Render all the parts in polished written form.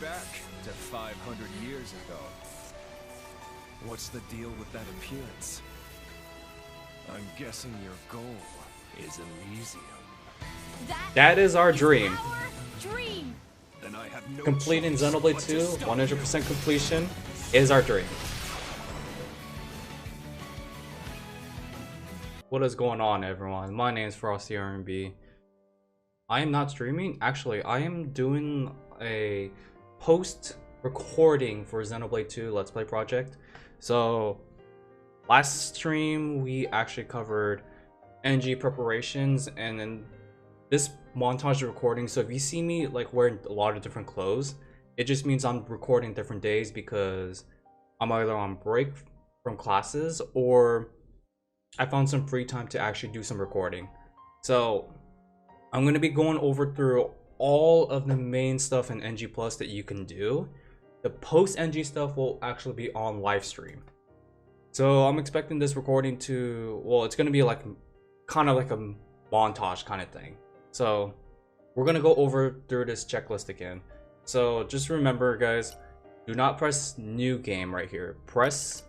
back to 500 years ago. What's the deal with that appearance? I'm guessing your goal is Elysium. That is our dream. Then I have no Completing choice Xenoblade but 2, to stop 100% completion is our dream. What is going on, everyone? My name is Frostyrnb. I am not streaming. Actually, I am doing a post-recording for Xenoblade 2 Let's Play project. So, last stream we actually covered NG preparations, and then this montage of recording. So if you see me like wearing a lot of different clothes, it just means I'm recording different days because I'm either on break from classes or I found some free time to actually do some recording. So I'm going to be going over through all of the main stuff in NG Plus that you can do. The post NG stuff will actually be on live stream. So I'm expecting this recording to, well, it's going to be like kind of like a montage kind of thing. So we're going to go over through this checklist again. So just remember, guys, do not press new game right here. Press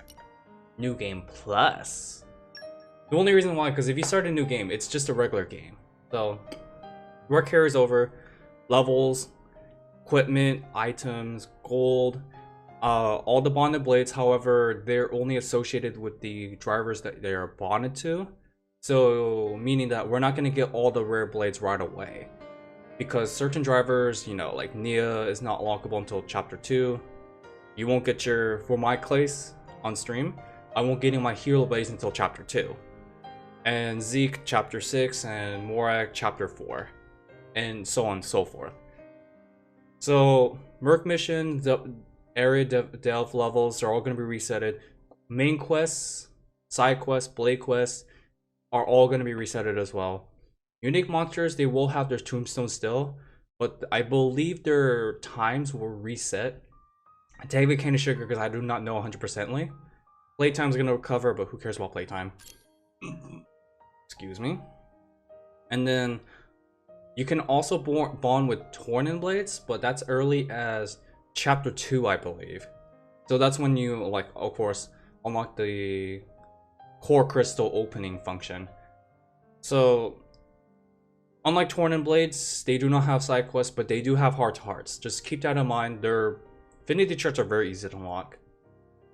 new game plus. The only reason why, because if you start a new game, it's just a regular game. So work carries over, levels, equipment, items, gold, all the bonded blades. However, they're only associated with the drivers that they are bonded to. So meaning that we're not going to get all the rare blades right away. Because certain drivers, you know, like Nia is not lockable until chapter 2. You won't get your, for my case on stream, I won't get my hero blades until chapter 2. And Zeke chapter 6 and Morak chapter 4. And so on and so forth. So Merc mission, the area delve levels are all going to be resetted. Main quests, side quests, blade quests are all going to be resetted as well. Unique monsters, they will have their tombstones still, but I believe their times will reset. I take the cane of sugar because I do not know 100%ly. Playtime is going to recover, but who cares about playtime? Excuse me. And then you can also bond with Tornin blades, but that's early as chapter 2, I believe. So that's when you, like, of course, unlock the core crystal opening function. So unlike Tornin blades, they do not have side quests, but they do have heart to hearts. Just keep that in mind. Their affinity charts are very easy to unlock.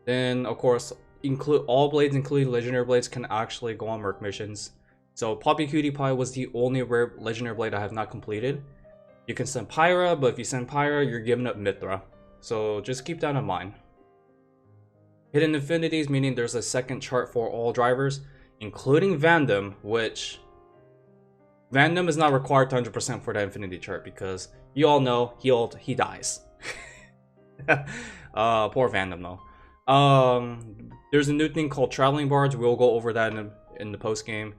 Then, of course, include all blades, including legendary blades, can actually go on Merc missions. So Poppy Cutie Pie was the only rare legendary blade I have not completed. You can send Pyra, but if you send Pyra, you're giving up Mithra. So just keep that in mind. Hidden affinities, meaning there's a second chart for all drivers, including Vandom, which Vandom is not required to 100% for that infinity chart because you all know he dies. Poor Vandom though. There's a new thing called Traveling Barge. We'll go over that in the post game.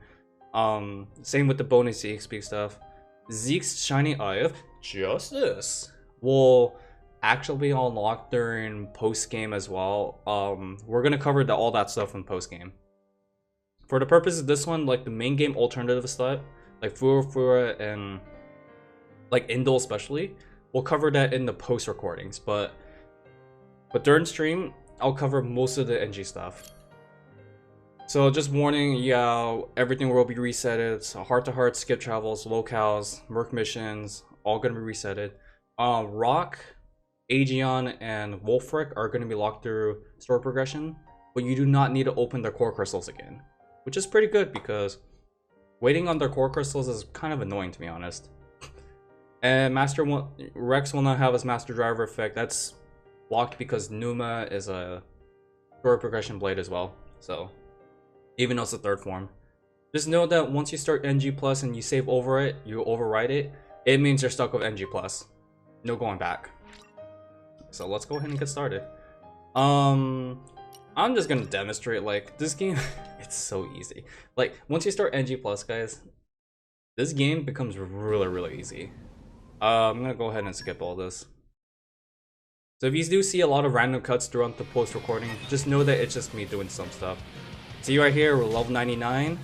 Same with the bonus EXP stuff. Zeke's Shining Eye of Justice will actually be unlocked during post game as well. We're gonna cover all that stuff in post game. For the purpose of this one, like the main game alternative stuff, like Fura and like Indole especially, we'll cover that in the post recordings. But during stream, I'll cover most of the NG stuff. So just warning, yeah, everything will be resetted. So heart to heart, skip travels, locales, Merc missions, all gonna be resetted. Rock, Aegeon, and Wolfric are gonna be locked through story progression, but you do not need to open their core crystals again, which is pretty good because waiting on their core crystals is kind of annoying, to be honest. And Rex will not have his Master Driver effect. That's locked because Numa is a story progression blade as well. So even though it's a third form, just know that once you start NG Plus and you save over it, you overwrite it, it means you're stuck with NG Plus. No going back. So let's go ahead and get started. I'm just gonna demonstrate, like, this game, it's so easy. Like, once you start NG Plus, guys, this game becomes really, really easy. I'm gonna go ahead and skip all this. So if you do see a lot of random cuts throughout the post recording, just know that it's just me doing some stuff. See right here, we're level 99,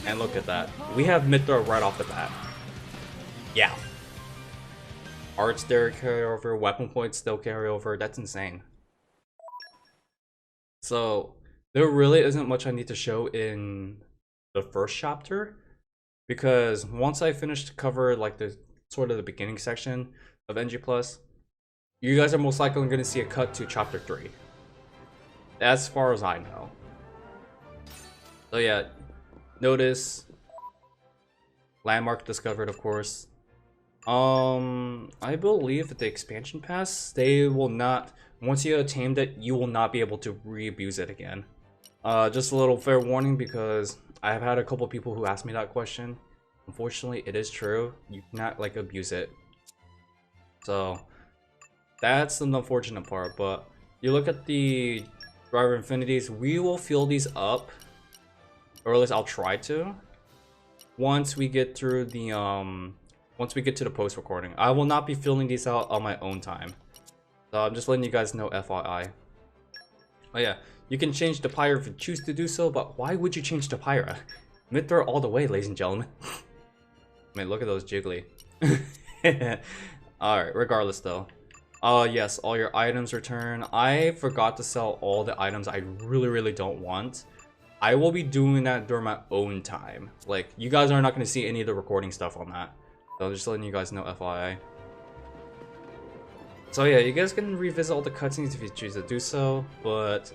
and look at that. We have Mithra right off the bat. Yeah. Arts there carry over, weapon points still carry over. That's insane. So there really isn't much I need to show in the first chapter, because once I finish to cover like the sort of the beginning section of NG Plus, you guys are most likely going to see a cut to chapter 3. As far as I know. So yeah, notice landmark discovered, of course. I believe that the expansion pass, they will not, once you attain it, you will not be able to re-abuse it again. Just a little fair warning, because I've had a couple people who asked me that question. Unfortunately, it is true. You cannot like abuse it. So that's the unfortunate part. But you look at the driver infinities, we will fill these up, or at least I'll try to, once we get through the once we get to the post recording. I will not be filling these out on my own time. So I'm just letting you guys know, FYI. Oh yeah, you can change the pyre if you choose to do so, but why would you change the pyre? Mythra all the way, ladies and gentlemen. I mean, look at those jiggly. Alright, regardless though. Yes, all your items return. I forgot to sell all the items I really don't want. I will be doing that during my own time. Like, you guys are not going to see any of the recording stuff on that. So I'm just letting you guys know, FYI. So yeah, you guys can revisit all the cutscenes if you choose to do so, but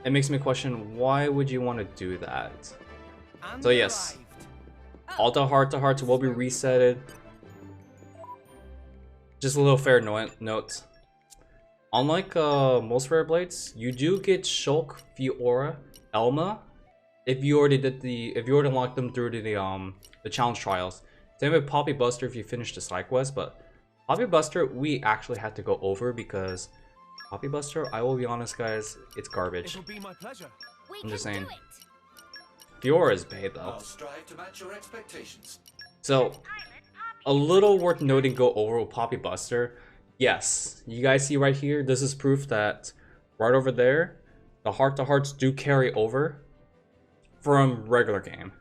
it makes me question, why would you want to do that? So yes, all the heart-to-hearts will be resetted. Just a little fair note. Unlike most rare blades, you do get Shulk, Fiora, Elma, if you already unlocked them through the challenge trials. Same with Poppy Buster if you finish the side quest, but Poppy Buster we actually had to go over because Poppy Buster, I will be honest guys, it's garbage. It'll be my pleasure. I'm just saying. Fiora is babe though. I'll strive to match your expectations. So, a little worth noting go over with Poppy Buster. Yes, you guys see right here, this is proof that right over there, the heart-to-hearts do carry over from regular game.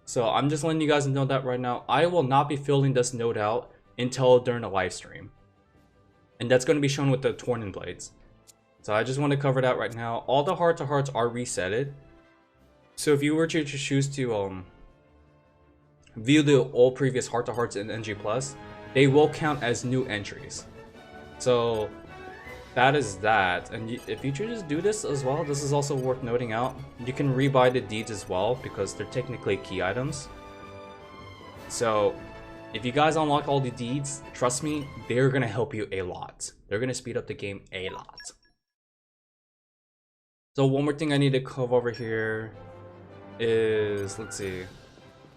So I'm just letting you guys know that right now. I will not be filling this node out until during the live stream. And that's going to be shown with the Tornin blades. So I just want to cover that right now. All the heart-to-hearts are resetted. So if you were to choose to view the all previous heart-to-hearts in NG+, they will count as new entries. So that is that. And if you choose to do this as well, this is also worth noting out. You can rebuy the deeds as well because they're technically key items. So if you guys unlock all the deeds, trust me, they're going to help you a lot. They're going to speed up the game a lot. So one more thing I need to cover over here is, let's see.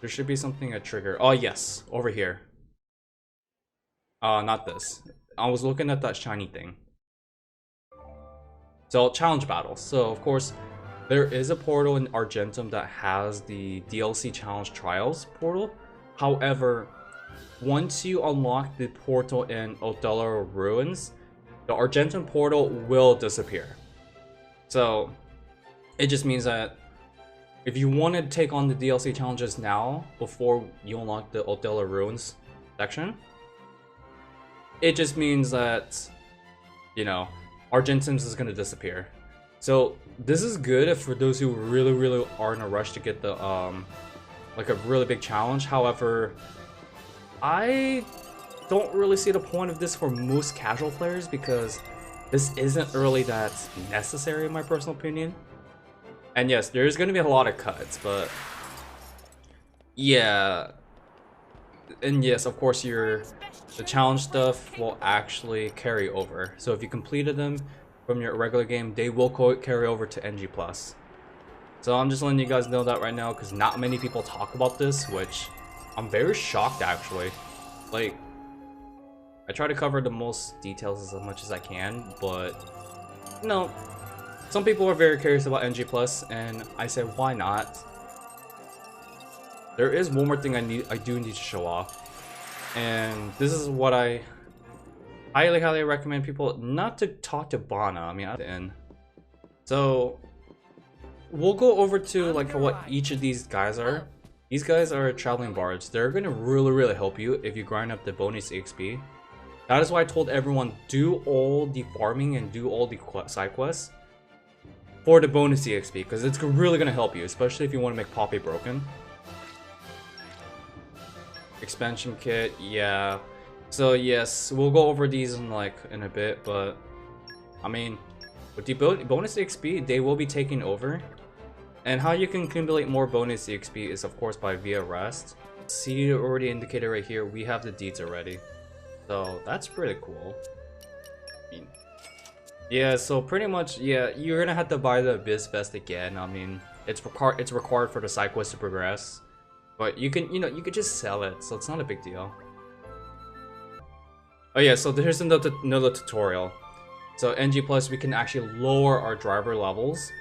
There should be something a trigger. Oh yes, over here. Not this. I was looking at that shiny thing. So challenge battles. So of course, there is a portal in Argentum that has the DLC challenge trials portal. However, once you unlock the portal in Othello Ruins, the Argentum portal will disappear. So it just means that if you want to take on the DLC challenges now before you unlock the Othello Ruins section, it just means that, you know, Argentum's is going to disappear. So this is good for those who really are in a rush to get the like a really big challenge. However, I don't really see the point of this for most casual players because this isn't really that necessary in my personal opinion. And yes, there's going to be a lot of cuts, but yeah. And yes, of course, the challenge stuff will actually carry over. So if you completed them from your regular game, they will carry over to NG+. So I'm just letting you guys know that right now because not many people talk about this, which I'm very shocked actually. Like, I try to cover the most details as much as I can, but no, some people are very curious about NG+, and I said why not. There is one more thing I do need to show off. And this is what I highly recommend people not to talk to Bana. I mean, so we'll go over to like what each of these guys are. These guys are traveling bards. They're gonna really help you if you grind up the bonus EXP. That is why I told everyone, do all the farming and do all the side quests for the bonus EXP, because it's really going to help you, especially if you want to make Poppy broken. Expansion kit, yeah. So yes, we'll go over these in a bit, but I mean, with the bonus EXP, they will be taking over. And how you can accumulate more bonus EXP is of course by via rest. See, already indicated right here, we have the deeds already. So that's pretty cool. I mean, yeah, so pretty much, yeah, you're gonna have to buy the Abyss Vest again. I mean, it's required for the side quest to progress. But you can, you could just sell it, so it's not a big deal. Oh yeah, so here's another tutorial. So NG Plus, we can actually lower our driver levels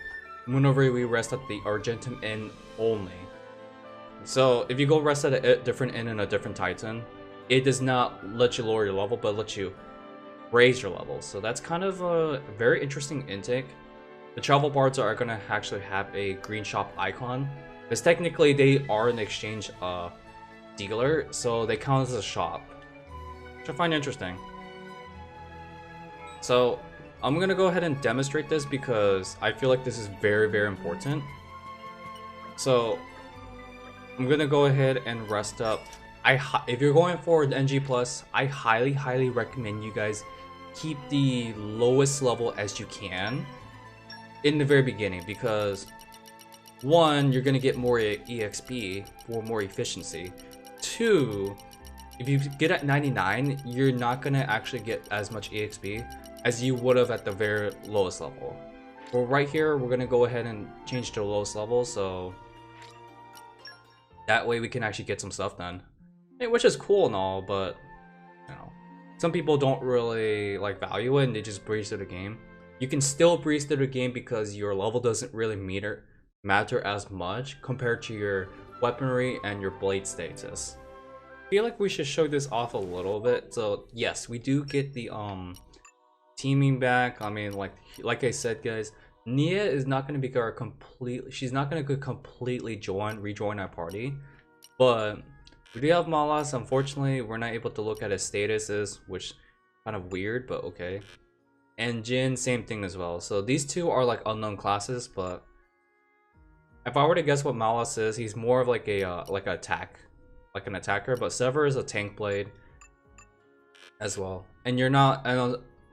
whenever we rest at the Argentine Inn only. So if you go rest at a different inn in a different Titan, it does not let you lower your level, but lets you raise your level. So that's kind of a very interesting intake. The travel bards are going to actually have a green shop icon, because technically they are an exchange dealer, so they count as a shop, which I find interesting. So I'm going to go ahead and demonstrate this because I feel like this is very, very important. So I'm going to go ahead and rest up. If you're going for the NG+, I highly recommend you guys keep the lowest level as you can in the very beginning, because one, you're going to get more EXP for more efficiency. Two, if you get at 99, you're not going to actually get as much EXP as you would have at the very lowest level. Well, right here, we're going to go ahead and change to the lowest level, so that way we can actually get some stuff done. Which is cool and all, but some people don't really value it and they just breeze through the game. You can still breeze through the game because your level doesn't really matter as much compared to your weaponry and your blade status. I feel like we should show this off a little bit. So yes, we do get the teaming back. I mean, like I said, guys, Nia is not going to be our she's not going to completely rejoin our party, but we do have Malas. Unfortunately, we're not able to look at his statuses, which is kind of weird, but okay. And Jin, same thing as well. So these two are unknown classes, but if I were to guess what Malas is, he's more of an attacker, but Sever is a tank blade as well. And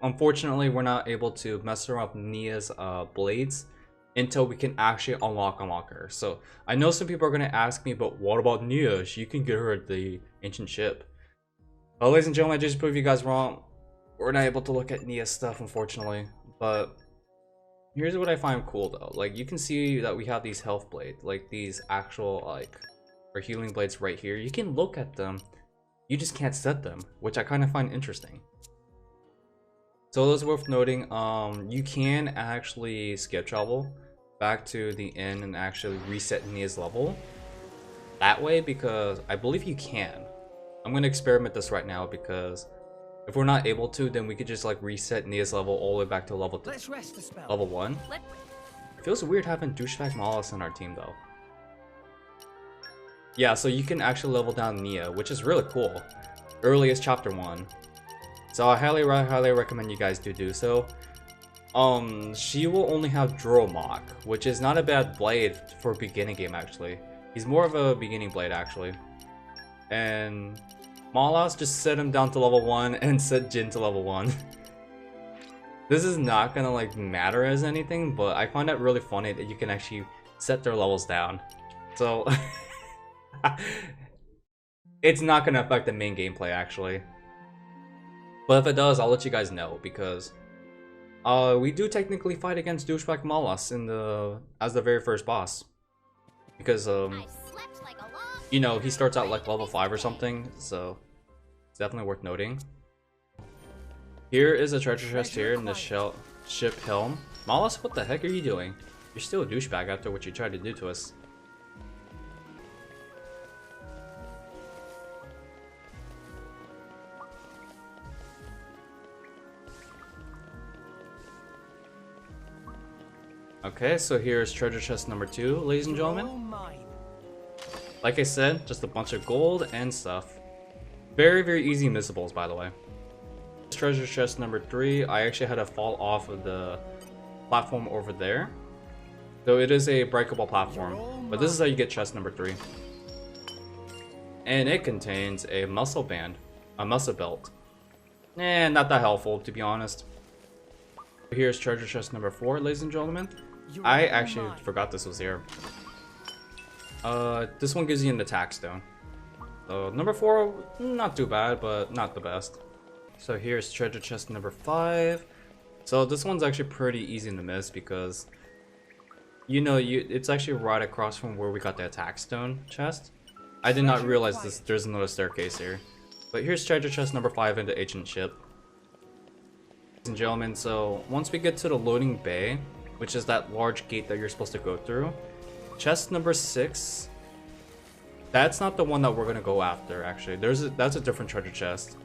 unfortunately, we're not able to mess around with Nia's blades until we can actually unlock her. So I know some people are going to ask me, but what about Nia? She can get her at the ancient ship. Well, ladies and gentlemen, I just prove you guys wrong. We're not able to look at Nia's stuff, unfortunately. But here's what I find cool though. You can see that we have these health blades, these actual or healing blades right here. You can look at them, you just can't set them, which I kind of find interesting. So it's worth noting, you can actually skip travel back to the inn and actually reset Nia's level that way, because I believe you can. I'm going to experiment this right now, because if we're not able to, then we could just reset Nia's level all the way back to level 1. It feels weird having douchebag Malas in our team though. Yeah, so you can actually level down Nia, which is really cool. Early as chapter 1. So I highly recommend you guys do so. She will only have Dromok, which is not a bad blade for a beginning game actually. He's more of a beginning blade actually. And Malas, just set him down to level 1 and set Jin to level 1. This is not gonna matter as anything, but I find that really funny that you can actually set their levels down. So it's not gonna affect the main gameplay actually. But if it does, I'll let you guys know, because we do technically fight against douchebag Malas as the very first boss. Because he starts out level 5 or something, so it's definitely worth noting. Here is a treasure chest here in the ship helm. Malas, what the heck are you doing? You're still a douchebag after what you tried to do to us. Okay, so here's treasure chest number 2, ladies and gentlemen. Like I said, just a bunch of gold and stuff. Very, very easy missables, by the way. treasure chest number 3. I actually had to fall off of the platform over there. So it is a breakable platform, but this is how you get chest number 3. And it contains a muscle band, a muscle belt. Not that helpful, to be honest. Here's treasure chest number 4, ladies and gentlemen. I actually forgot this was here. This one gives you an attack stone. So number 4, not too bad, but not the best. So here's treasure chest number 5. So this one's actually pretty easy to miss because it's actually right across from where we got the attack stone chest. I did not realize there's another staircase here. But here's treasure chest number 5 in the ancient ship. Ladies and gentlemen, so once we get to the loading bay, which is that large gate that you're supposed to go through, chest number 6, that's not the one that we're gonna go after. Actually, that's a different treasure chest.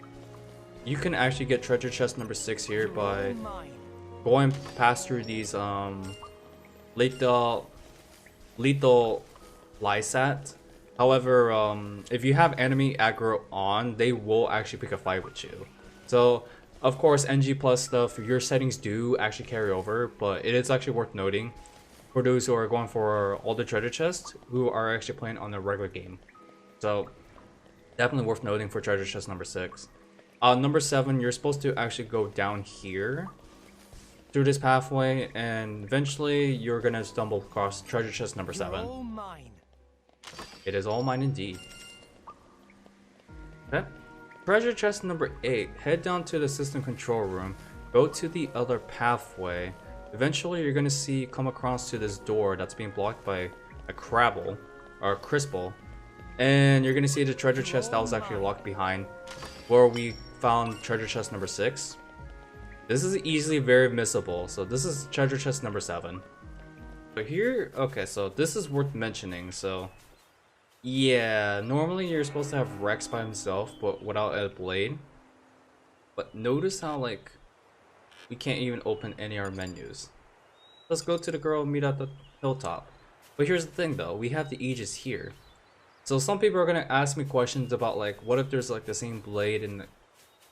You can actually get treasure chest number 6 here by going past through these lethal Lysat. However, if you have enemy aggro on, they will actually pick a fight with you. So of course, NG plus stuff, your settings do actually carry over, but it is actually worth noting for those who are going for all the treasure chests who are actually playing on the regular game. So definitely worth noting for treasure chest number 6. Number 7, you're supposed to actually go down here through this pathway, and eventually you're gonna stumble across treasure chest number 7. All mine. It is all mine indeed. Okay. Treasure chest number 8. Head down to the system control room. Go to the other pathway. Eventually, you're gonna come across to this door that's being blocked by a crabble or a crispal, and you're gonna see the treasure chest that was actually locked behind, where we found treasure chest number 6. This is easily very missable. So this is treasure chest number 7. But here, okay, so this is worth mentioning. So yeah, normally you're supposed to have Rex by himself, but without a blade. But notice how like we can't even open any of our menus. Let's go to the girl meet at the hilltop. But here's the thing though, we have the Aegis here. So some people are gonna ask me questions about like, what if there's like the same blade in the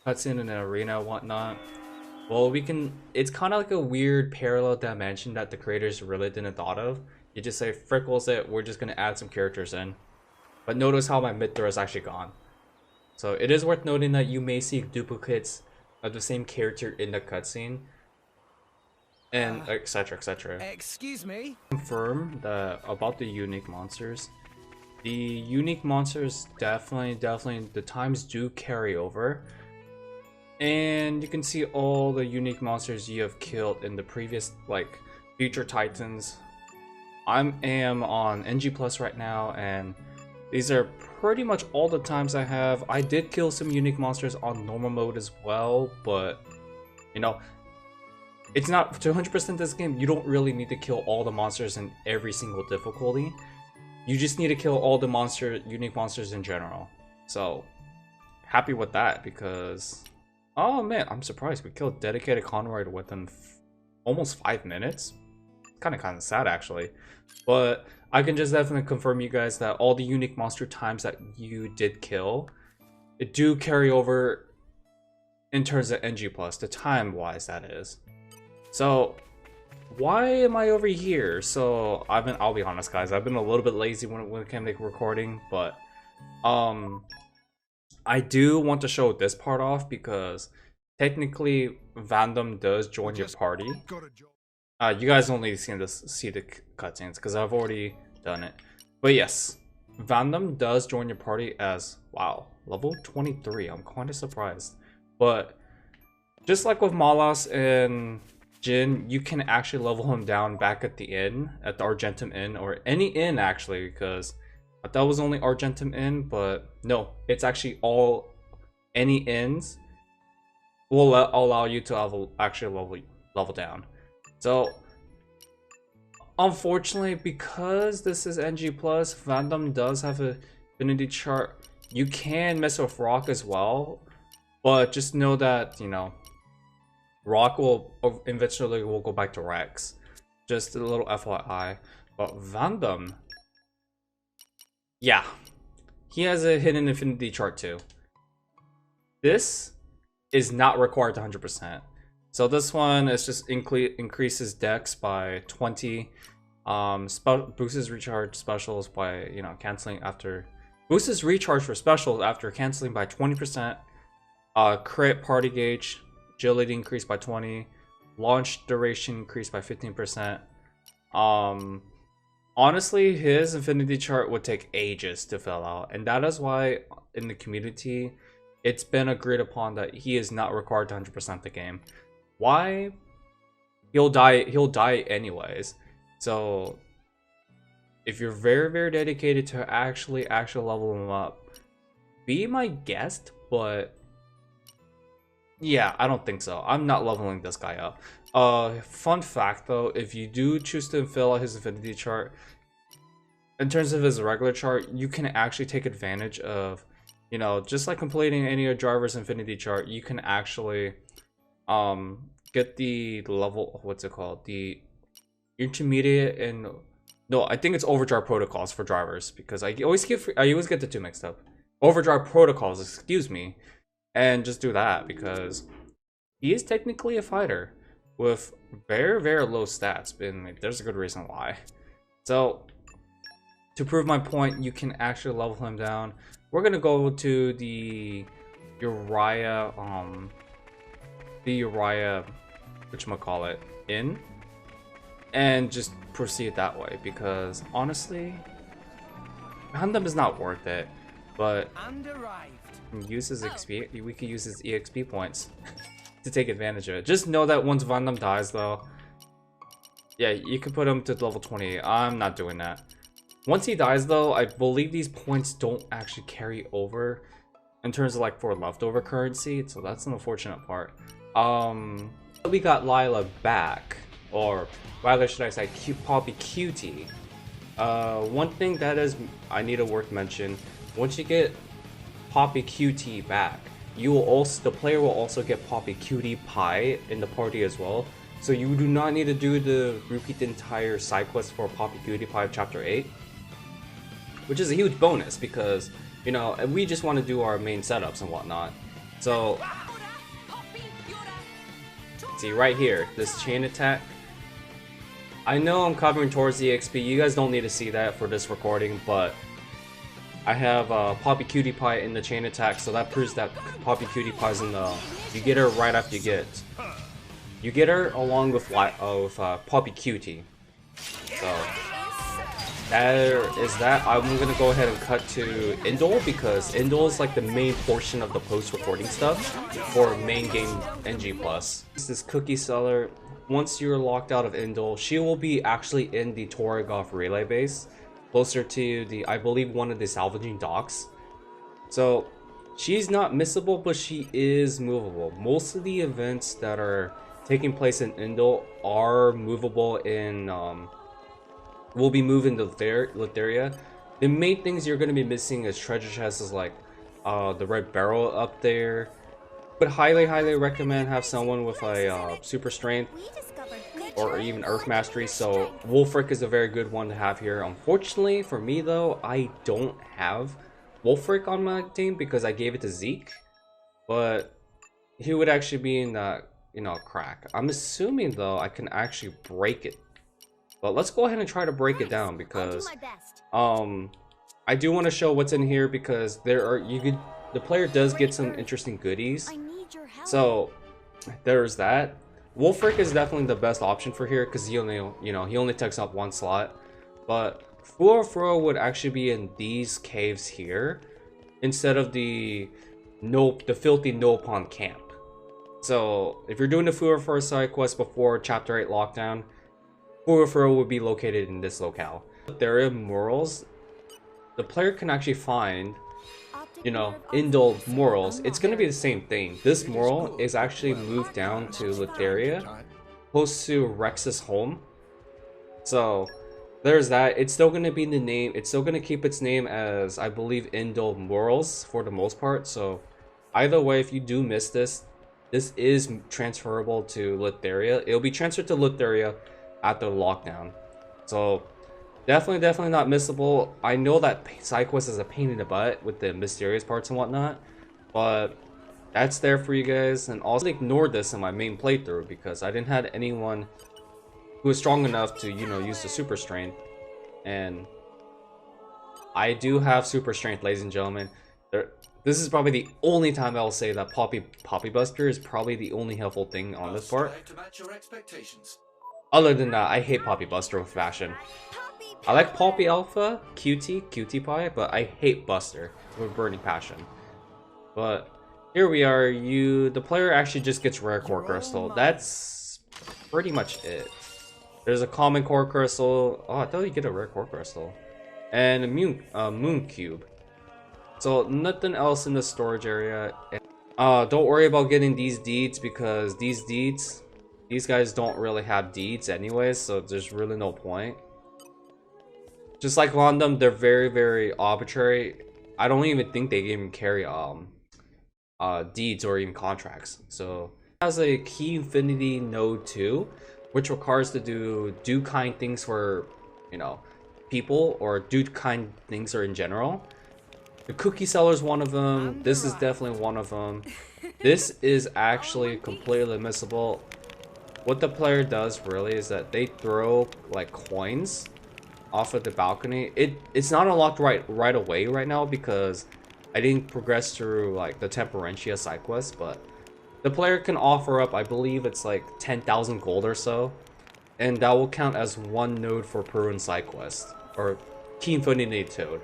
cutscene in an arena and whatnot. Well, it's kind of like a weird parallel dimension that the creators really didn't thought of. You just say, frickles it, we're just gonna add some characters in. But notice how my Mithra is actually gone. So it is worth noting that you may see duplicates of the same character in the cutscene, and etc, etc. Excuse me? Confirm that about the unique monsters. The unique monsters definitely, the times do carry over. And you can see all the unique monsters you have killed in the previous, like, future titans. I am on NG Plus right now, and these are pretty much all the times I have. I did kill some unique monsters on normal mode as well, but you know, it's not 200% this game. You don't really need to kill all the monsters in every single difficulty. You just need to kill all the unique monsters in general. So happy with that, because oh man, I'm surprised we killed dedicated Conroy within almost 5 minutes. Kind of sad actually, but I can just definitely confirm you guys that all the unique monster times that you did kill, it do carry over in terms of NG plus, the time wise that is. So why am I over here? So I'll be honest guys, I've been a little bit lazy when it came to recording, but I do want to show this part off because technically Vandom does join your party. You guys only see the cutscenes because I've already done it. But yes, Vandom does join your party as, wow, level 23. I'm kind of surprised. But just like with Malas and Jin, you can actually level him down back at the inn, at the Argentine Inn, or any inn actually, because I thought it was only Argentine Inn, but no, it's actually any inns will allow you to level down. So unfortunately, because this is NG plus, Vandom does have a affinity chart. You can mess with Rock as well, but just know that, you know, Rock will eventually go back to Rex. Just a little FYI. But Vandom, yeah, he has a hidden affinity chart too. This is not required to 100%. So this one is just increases dex by 20, boosts recharge specials by, you know, canceling after, boosts recharge for specials after canceling by 20%, crit party gauge, agility increased by 20, launch duration increased by 15%. Honestly, his infinity chart would take ages to fill out, and that is why in the community it's been agreed upon that he is not required to 100% the game. Why? He'll die anyways. So if you're very dedicated to actually level him up, be my guest, but yeah, I don't think so. I'm not leveling this guy up. Fun fact though, if you do choose to fill out his infinity chart, in terms of his regular chart, you can actually take advantage of, you know, just like completing any of driver's infinity chart, you can actually get the level, what's it called, the intermediate and no, I think it's overdrive protocols for drivers, because I always get the two mixed up. Overdrive protocols, excuse me, and just do that because he is technically a fighter with very low stats, and there's a good reason why. So to prove my point, you can actually level him down. We're gonna go to the Uriah, whatchamacallit, Inn, and just proceed that way, because honestly, Gundam is not worth it. But use his XP, we could use his EXP points to take advantage of it. Just know that once Gundam dies though, yeah, you can put him to level 20. I'm not doing that. Once he dies though, I believe these points don't actually carry over in terms of like for leftover currency, so that's an unfortunate part. We got Lila back, or rather should I say Poppy Cutie. One thing that is I need to worth mention, once you get Poppy Cutie back, you will also, the player will also get Poppy Cutie Pie in the party as well. So you do not need to repeat the entire side quest for Poppy Cutie Pie of Chapter 8, which is a huge bonus because, you know, we just want to do our main setups and whatnot. So see right here, this chain attack. I know I'm covering towards the XP. You guys don't need to see that for this recording, but I have Poppy Cutie Pie in the chain attack, so that proves that Poppy Cutie Pie's in the. You get her right after you get. You get her along with Poppy Cutie. So there is that. I'm gonna go ahead and cut to Indole because Indole is like the main portion of the post-recording stuff for main game NG+. This cookie seller. Once you're locked out of Indole, she will be actually in the Toragov relay base, closer to the, I believe, one of the salvaging docks. So she's not missable, but she is movable. Most of the events that are taking place in Indole are movable in, will be moving to Lithria. The main things you're going to be missing is treasure chests, like the red barrel up there. But highly recommend have someone with a super strength or even earth mastery. So Wolfric is a very good one to have here. Unfortunately for me though, I don't have Wolfric on my team because I gave it to Zeke, but he would actually be in that, you know, crack. I'm assuming though I can actually break it, but let's go ahead and try to break it down because I do want to show what's in here because there are the player does get some interesting goodies. So there's that. Wolfric is definitely the best option for here because he only, you know, he only takes up one slot. But Furo would actually be in these caves here instead of the filthy Nopon camp. So if you're doing the Furo side quest before Chapter 8 lockdown, Furo would be located in this locale. There are murals. The player can actually find, you know, Indole murals. It's gonna be the same thing. This mural is actually moved down to Lithria, close to Rex's home. So there's that. It's still gonna be the name. It's still gonna keep its name as, I believe, Indole murals for the most part. So either way, if you do miss this, this is transferable to Lithria. It'll be transferred to Lithria after the lockdown. So definitely not missable. I know that side quest is a pain in the butt with the mysterious parts and whatnot, but that's there for you guys. And also ignored this in my main playthrough because I didn't have anyone who was strong enough to, you know, use the super strength. And I do have super strength, ladies and gentlemen. This is probably the only time I'll say that Poppy Buster is probably the only helpful thing on this part. Other than that, I hate Poppy Buster with fashion. I like Poppy Alpha, Cutie Pie, but I hate Buster with burning passion. But here we are. The player actually just gets rare core crystal. That's pretty much it. There's a common core crystal. Oh, I thought you get a rare core crystal, and a moon cube. So nothing else in the storage area. Don't worry about getting these deeds because these guys don't really have deeds anyways, so there's really no point. Just like Random, they're very, very arbitrary. I don't even think they even carry deeds or even contracts. So it has a Key Infinity Node 2, which requires to do kind things for, you know, people, or do kind things or in general. The cookie seller is one of them. This is definitely one of them. This is actually completely missable. What the player does really is that they throw like coins off of the balcony. It's not unlocked right away right now because I didn't progress through like the Temperentia side quest, but the player can offer up, I believe it's like 10,000 gold or so, and that will count as one node for Peruvian side quest, or Key Infinity Toad.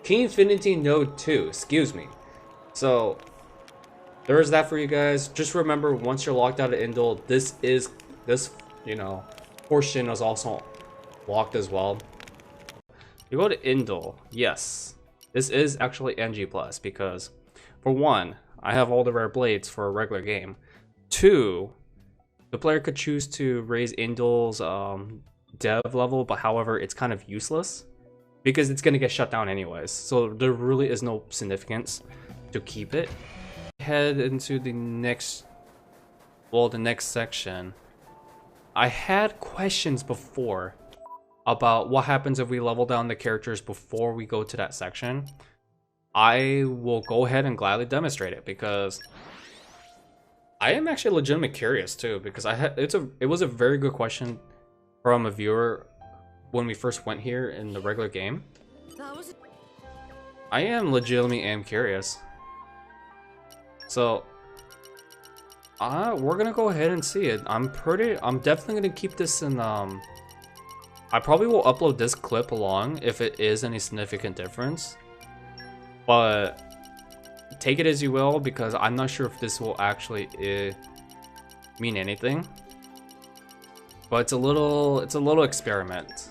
Key Infinity Node 2, excuse me. So there is that for you guys. Just remember, once you're locked out of Indole, this you know, portion is also locked as well. You go to Indole, yes, this is actually NG plus because, for one, I have all the rare blades for a regular game. Two, the player could choose to raise Indole's dev level, but however, it's kind of useless because it's gonna get shut down anyways. So there really is no significance to keep it. Head into the next section. I had questions before about what happens if we level down the characters before we go to that section. I will go ahead and gladly demonstrate it because I am actually legitimately curious too, because it was a very good question from a viewer when we first went here in the regular game. I am legitimately curious. So we're gonna go ahead and see it. I'm definitely gonna keep this in I probably will upload this clip along if it is any significant difference, but take it as you will because I'm not sure if this will actually mean anything. But it's a little experiment.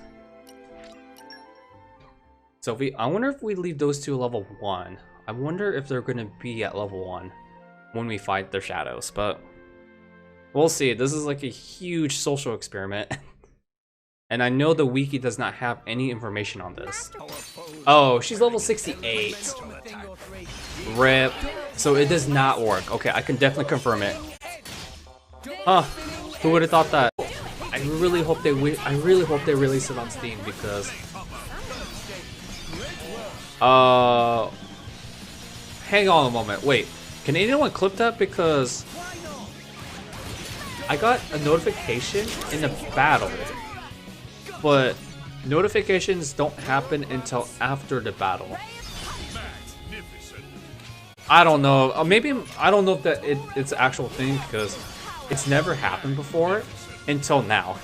So I wonder if we leave those two level 1. I wonder if they're gonna be at level 1 when we fight their shadows, but we'll see. This is like a huge social experiment. And I know the wiki does not have any information on this. Oh, she's level 68. RIP. So it does not work. Okay, I can definitely confirm it. Huh. Who would have thought that? I really hope they release it on Steam because hang on a moment. Wait. Can anyone clip that? Because I got a notification in the battle, but notifications don't happen until after the battle. I don't know. Maybe I don't know if that it's an actual thing because it's never happened before until now.